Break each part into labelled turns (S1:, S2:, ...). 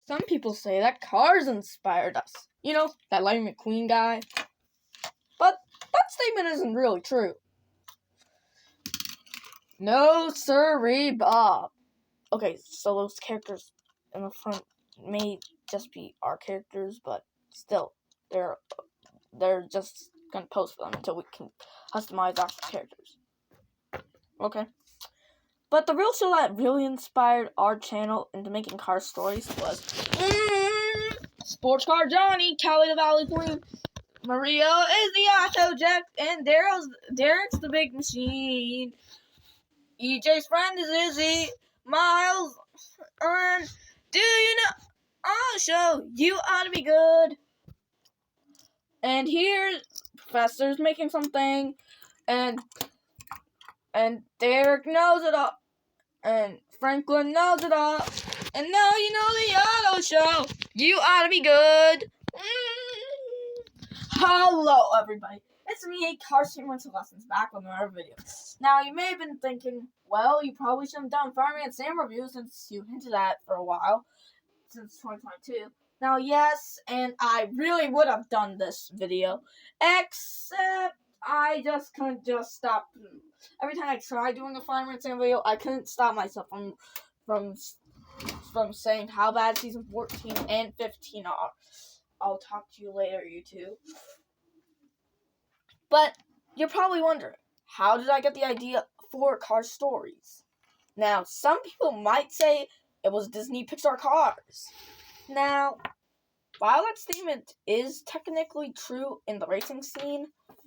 S1: Some people say that Cars inspired us. You know, that Lightning McQueen guy. But that statement isn't really true. No sirree, Bob. Okay, so those characters in the front may just be our characters, but still, they're just gonna pose for them until we can customize our characters. Okay. But the real show that really inspired our channel into making car stories was Sports Car Johnny, Callie the Valley Queen, Maria is the Auto Jack, and Derek's the Big Machine. EJ's friend is Izzy, Miles, and do you know? I'll show you ought to be good. And here, Professor's making something, and Derek knows it all, and Franklin knows it all, and now you know the auto show. You ought to be good. Hello, everybody. It's me, Carson Winter Lessons, back with another video. Now, you may have been thinking, well, you probably should have done Fireman Sam review since you hinted at it for a while, since 2022. Now, yes, and I really would have done this video, except I just couldn't just stop. Every time I tried doing a Fireman Sam video, I couldn't stop myself from saying how bad season 14 and 15 are. I'll talk to you later, you two. But you're probably wondering, how did I get the idea for Car Stories? Now, some people might say it was Disney Pixar Cars. Now, while that statement is technically true in the racing scene,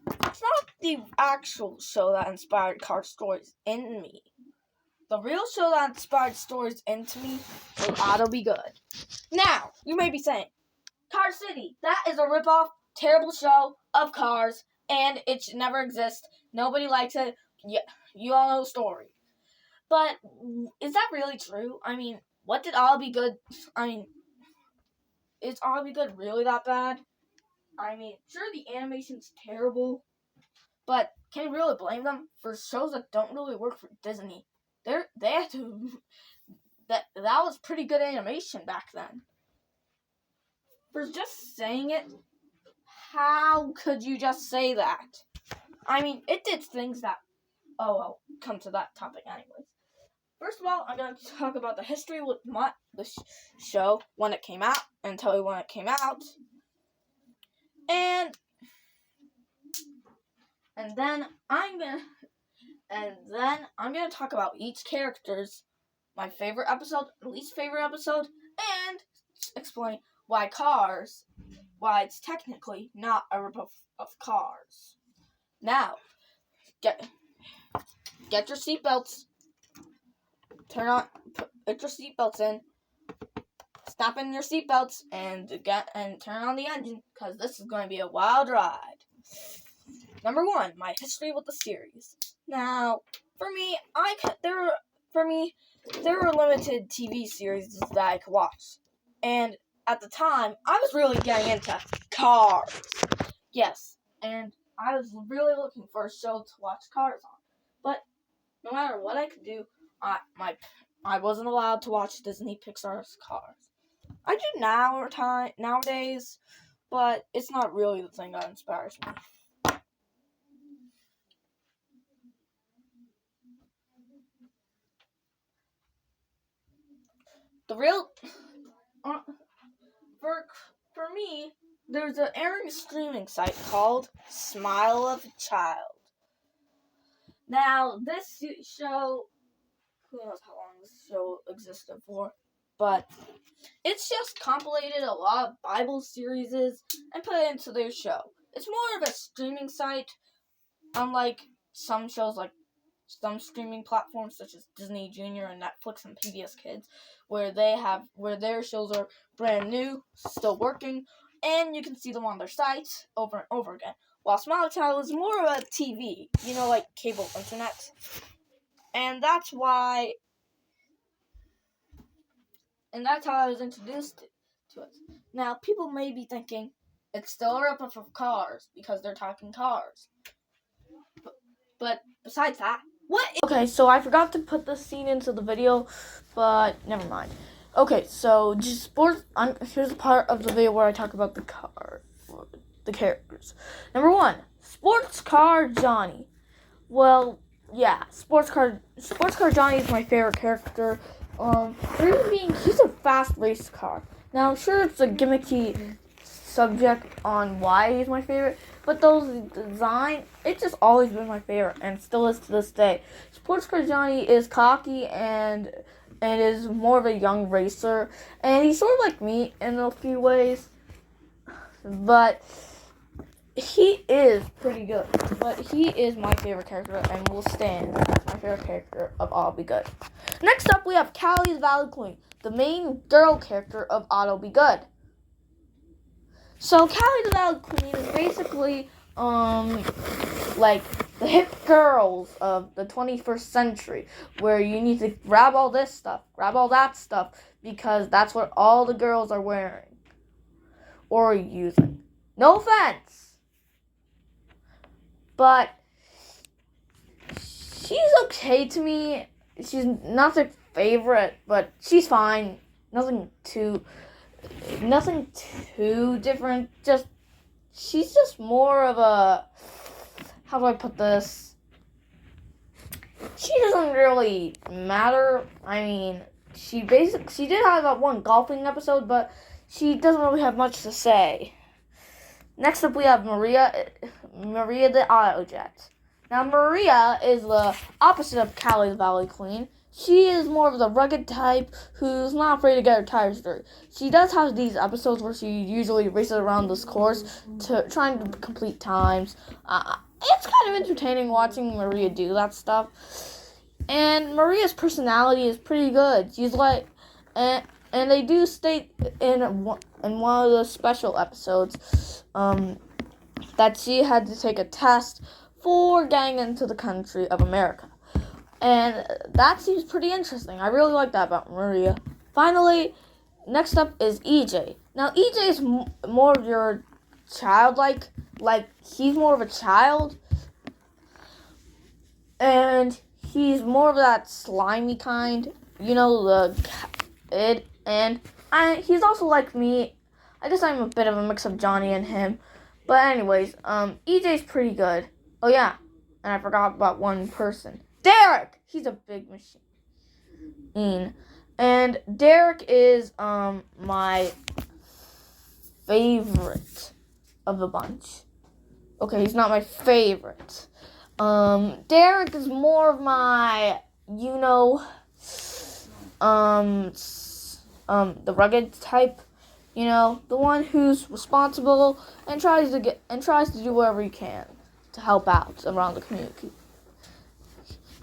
S1: it's not the actual show that inspired Car Stories in me. The real show that inspired stories into me was Ought to Be Good. Now, you may be saying, Car City, that is a ripoff, terrible show of Cars, and it should never exist. Nobody likes it. Yeah, you all know the story. But is that really true? I mean, what did Ought to Be Good? Is Ought to Be Good really that bad? I mean, sure, the animation's terrible, but can you really blame them for shows that don't really work for Disney? They had to. That was pretty good animation back then. For just saying it, how could you just say that? I mean, it did things that. Oh, I'll come to that topic anyways. First of all, I'm going to talk about the history with the show, when it came out, and tell you when it came out. And then I'm gonna talk about each character's my favorite episode, least favorite episode, and explain why it's technically not a ripoff of Cars. Now, get your seatbelts. Put your seatbelts in. Snap in your seatbelts and turn on the engine, because this is going to be a wild ride. Number 1, my history with the series. Now, for me, there were limited TV series that I could watch, and at the time, I was really getting into Cars. Yes, and I was really looking for a show to watch Cars on, but no matter what I could do, I wasn't allowed to watch Disney Pixar's Cars. I do nowadays, but it's not really the thing that inspires me. For me, there's an airing streaming site called Smile of a Child. Now, this show, who knows how long this show existed for, but it's just compilated a lot of Bible series and put it into their show. It's more of a streaming site, unlike some shows like some streaming platforms such as Disney Junior and Netflix and PBS Kids, where their shows are brand new, still working, and you can see them on their sites over and over again. While Smile Child is more of a TV, like cable internet. And that's how I was introduced to it. Now, people may be thinking, it's still a ripoff of Cars, because they're talking cars. But besides that, okay, so I forgot to put this scene into the video, but never mind. Okay, so just sports. Here's a part of the video where I talk about the characters. Number 1, Sports Car Johnny. Well, yeah, Sports Car Johnny is my favorite character. The reason being, he's a fast race car. Now, I'm sure it's a gimmicky subject on why he's my favorite, but those design, it's just always been my favorite, and still is to this day. Sports Car Johnny is cocky and is more of a young racer, and he's sort of like me in a few ways, but he is pretty good. But he is my favorite character and will stand as my favorite character of All Be Good. Next up, we have Callie the Valley Queen, the main girl character of All Be Good. So Callie the Valley Queen is basically like the hip girls of the 21st century, where you need to grab all this stuff, grab all that stuff, because that's what all the girls are wearing or using. No offense, but she's okay to me. She's not the favorite, but she's fine. Nothing too different. She's just more of a, how do I put this? She doesn't really matter. I mean, she did have that one golfing episode, but she doesn't really have much to say. Next up, we have Maria the Autojet. Now, Maria is the opposite of Callie the Valley Queen. She is more of the rugged type who's not afraid to get her tires dirty. She does have these episodes where she usually races around this course trying to complete times. It's kind of entertaining watching Maria do that stuff. And Maria's personality is pretty good. She's like, and they do state in one of the special episodes that she had to take a test for getting into the country of America. And that seems pretty interesting. I really like that about Maria. Finally, next up is EJ. Now, EJ is more of your childlike, like he's more of a child. And he's more of that slimy kind, you know, he's also like me. I guess I'm a bit of a mix of Johnny and him. But anyways, EJ's pretty good. Oh yeah, and I forgot about one person. Derek! He's a big machine. And Derek is my favorite of the bunch. Okay, he's not my favorite. Derek is more of my, the rugged type, the one who's responsible and tries to do whatever he can to help out around the community.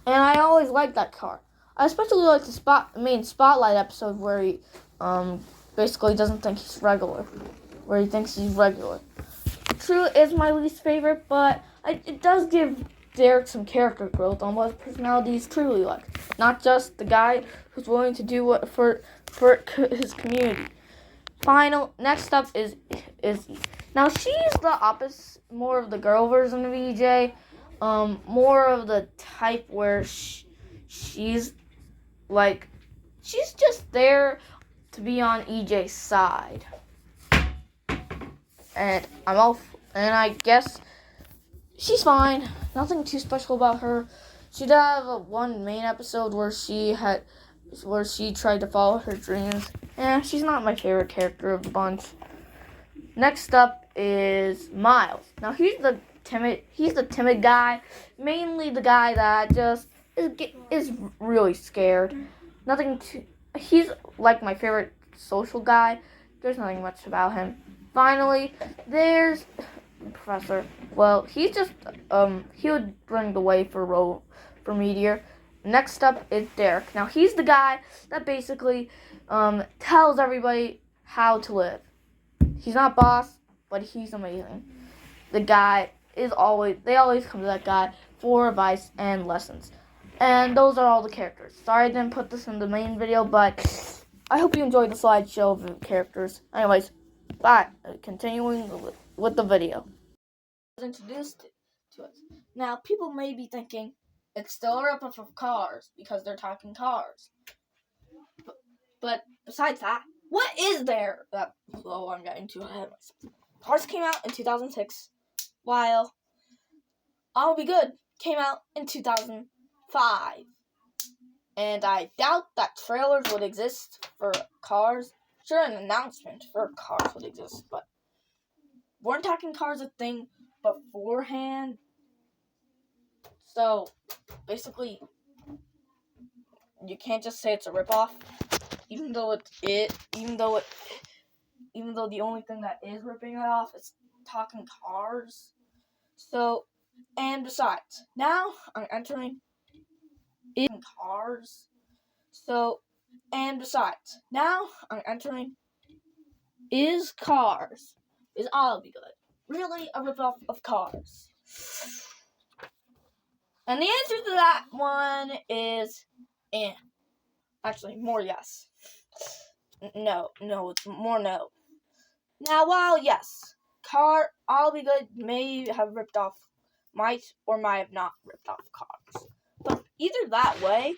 S1: And I always like that car. I especially like the main Spotlight episode where he basically doesn't think he's regular, where he thinks he's regular. True is my least favorite, but it does give Derek some character growth on what his personality is truly like. Not just the guy who's willing to do what for his community. Next up is Izzy. Now she's the opposite, more of the girl version of EJ. More of the type where she's just there to be on EJ's side. And I guess she's fine. Nothing too special about her. She did have one main episode where she tried to follow her dreams. And she's not my favorite character of the bunch. Next up is Miles. Now he's the timid guy, mainly the guy that just is really scared. He's like my favorite social guy. There's nothing much about him. Finally, there's Professor. Well, he's just he would bring the way for Meteor. Next up is Derek. Now he's the guy that basically tells everybody how to live. He's not boss, but he's amazing. The guy they always come to that guy for advice and lessons. And those are all the characters. Sorry I didn't put this in the main video, but I hope you enjoyed the slideshow of the characters. Anyways, bye. Continuing with the video. Introduced to us. Now, people may be thinking it's still a ripoff of Cars because they're talking cars. But besides that, what is there that, I'm getting too ahead of myself. Cars came out in 2006, while I'll Be Good came out in 2005. And I doubt that trailers would exist for Cars. Sure, an announcement for Cars would exist, but weren't talking Cars a thing beforehand? So, basically, you can't just say it's a ripoff, even though the only thing that is ripping it off is talking Cars. So, and besides, now I'm entering in Cars. So, and besides, now I'm entering is Cars. Is I'll Be Good really a ripoff of Cars? And the answer to that one is actually more yes. No, it's more no. Now, while yes, I'll Be Good may have might have not ripped off Cars. But either that way,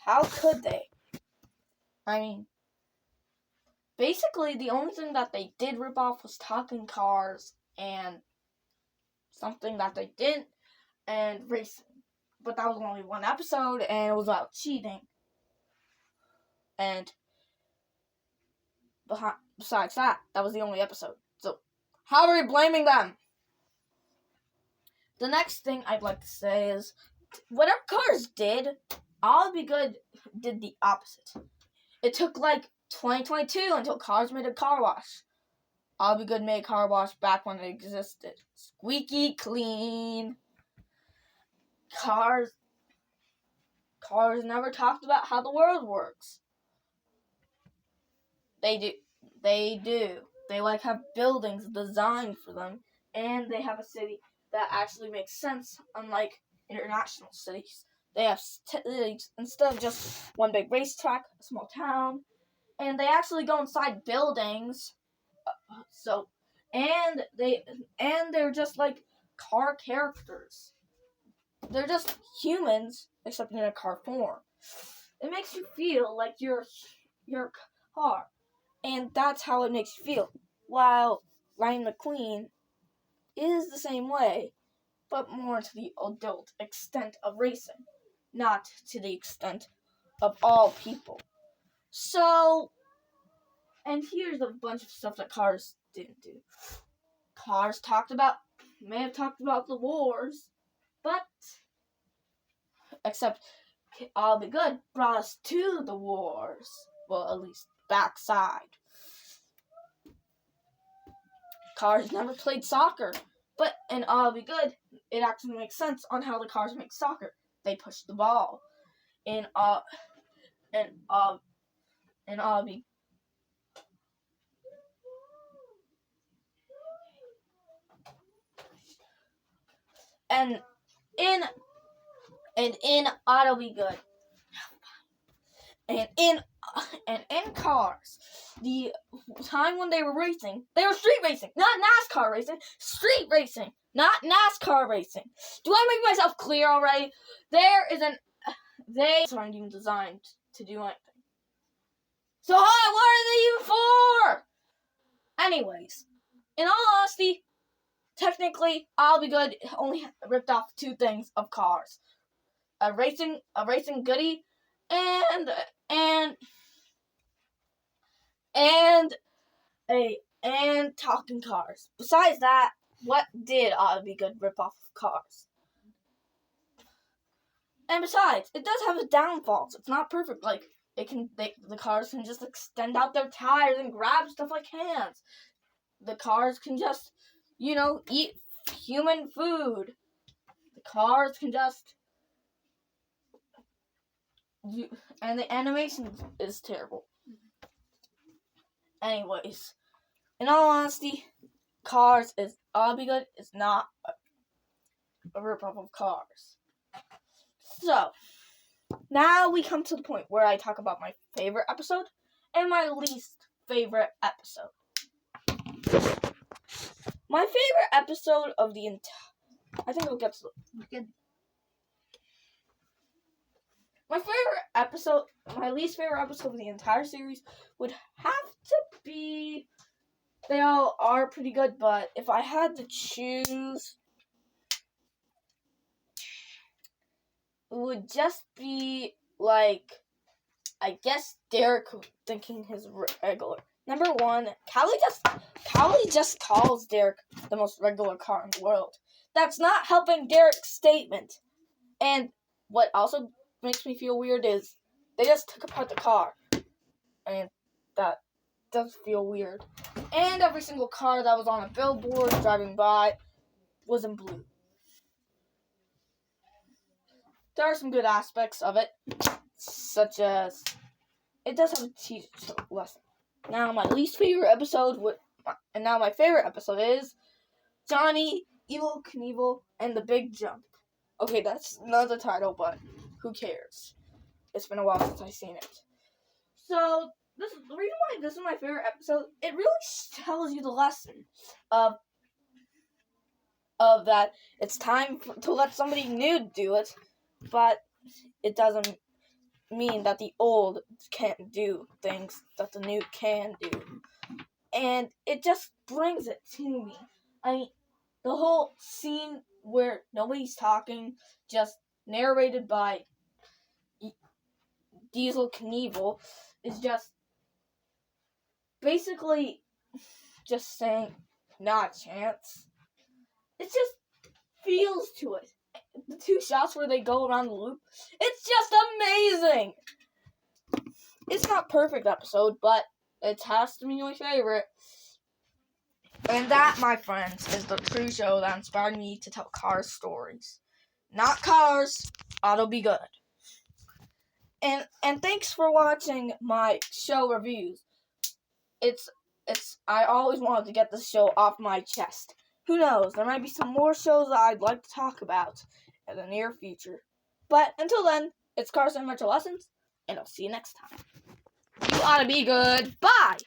S1: how could they? I mean, basically the only thing that they did rip off was talking Cars and something that they didn't, and racing. But that was only one episode, and it was about cheating. And besides that was the only episode. So, how are we blaming them? The next thing I'd like to say is, whatever Cars did, I'll Be Good did the opposite. It took like 2022 until Cars made a car wash. I'll Be Good made a car wash back when it existed. Squeaky clean. Cars never talked about how the world works. They do. They have buildings designed for them, and they have a city that actually makes sense, unlike international cities. They have cities instead of just one big racetrack, a small town, and they actually go inside buildings. They're just like car characters. They're just humans, except in a car form. It makes you feel like you're a car. And that's how it makes you feel. While Lightning McQueen is the same way, but more to the adult extent of racing, not to the extent of all people. So, and here's a bunch of stuff that Cars didn't do. Cars may have talked about the wars, but, except I'll Be Good brought us to the wars. Well, at least backside. Cars never played soccer, but in I'll Be Good, it actually makes sense on how the Cars make soccer. They push the ball. In I'll Be and in I'll Be Good. And in Cars, the time when they were racing, they were street racing, not NASCAR racing. Street racing, not NASCAR racing. Do I make myself clear already? They aren't even designed to do anything. So what are they even for? Anyways, in all honesty, technically, I'll Be Good only ripped off two things of Cars: a racing goodie, and talking Cars. Besides that, what did I'll Be Good rip off of Cars? And besides, it does have its downfalls. It's not perfect. Like, the cars can just extend out their tires and grab stuff like hands. The cars can just, eat human food. The cars can just, and the animation is terrible. Anyways, in all honesty, Cars is I'll Be Good is not a ripoff of Cars. So, now we come to the point where I talk about my favorite episode and my least favorite episode. My favorite episode of I think we'll get to my favorite episode, my least favorite episode of the entire series would have to be. They all are pretty good, but if I had to choose, it would just be like, I guess Derek thinking his regular. Number one, Callie just calls Derek the most regular car in the world. That's not helping Derek's statement. And what also makes me feel weird is they just took apart the car. And that does feel weird. And every single car that was on a billboard driving by was in blue. There are some good aspects of it, such as it does have a teacher lesson. Now my favorite episode is Johnny, Evel Knievel, and the Big Jump. Okay, that's not the title, but who cares? It's been a while since I've seen it. So the reason why this is my favorite episode, it really tells you the lesson of that it's time to let somebody new do it, but it doesn't mean that the old can't do things that the new can do. And it just brings it to me. I mean, the whole scene where nobody's talking, just narrated by Diesel Knievel, is just basically just saying, not a chance. It just feels to it. The two shots where they go around the loop, it's just amazing. It's not perfect episode, but it has to be my favorite. And that, my friends, is the true show that inspired me to tell Cars stories. Not Cars, Auto Be Good. And thanks for watching my show reviews. I always wanted to get this show off my chest. Who knows, there might be some more shows that I'd like to talk about in the near future. But until then, it's Cars and Retro Lessons, and I'll see you next time. You ought to be good. Bye!